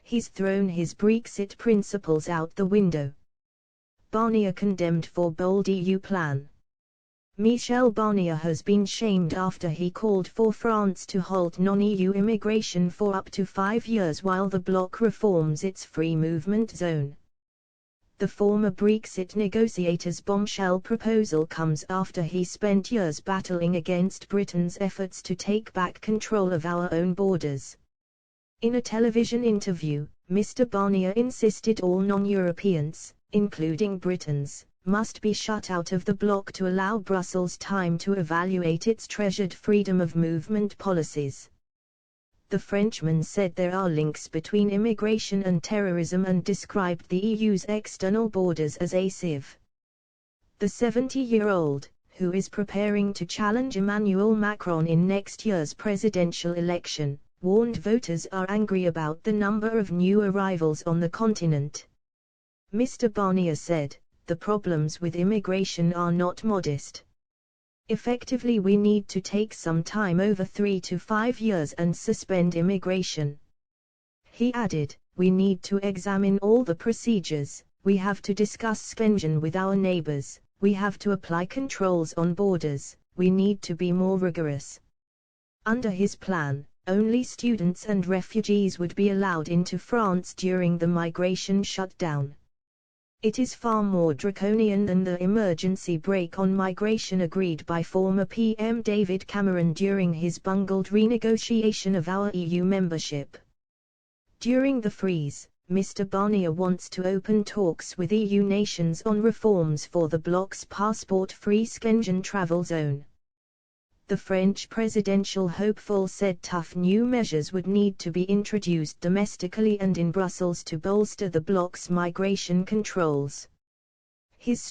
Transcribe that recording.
He's thrown his Brexit principles out the window. Barnier condemned for bold EU plan. Michel Barnier has been shamed after he called for France to halt non-EU immigration for up to 5 years while the bloc reforms its free movement zone. The former Brexit negotiator's bombshell proposal comes after he spent years battling against Britain's efforts to take back control of our own borders. In a television interview, Mr. Barnier insisted all non-Europeans, including Britons, must be shut out of the bloc to allow Brussels time to evaluate its treasured freedom of movement policies. The Frenchman said there are links between immigration and terrorism and described the EU's external borders as a sieve. The 70-year-old, who is preparing to challenge Emmanuel Macron in next year's presidential election, warned voters are angry about the number of new arrivals on the continent. Mr. Barnier said, "The problems with immigration are not modest. Effectively, we need to take some time over 3 to 5 years and suspend immigration." He added, "We need to examine all the procedures, we have to discuss suspension with our neighbors, we have to apply controls on borders, we need to be more rigorous." Under his plan, only students and refugees would be allowed into France during the migration shutdown. It is far more draconian than the emergency brake on migration agreed by former PM David Cameron during his bungled renegotiation of our EU membership. During the freeze, Mr. Barnier wants to open talks with EU nations on reforms for the bloc's passport-free Schengen travel zone. The French presidential hopeful said tough new measures would need to be introduced domestically and in Brussels to bolster the bloc's migration controls. His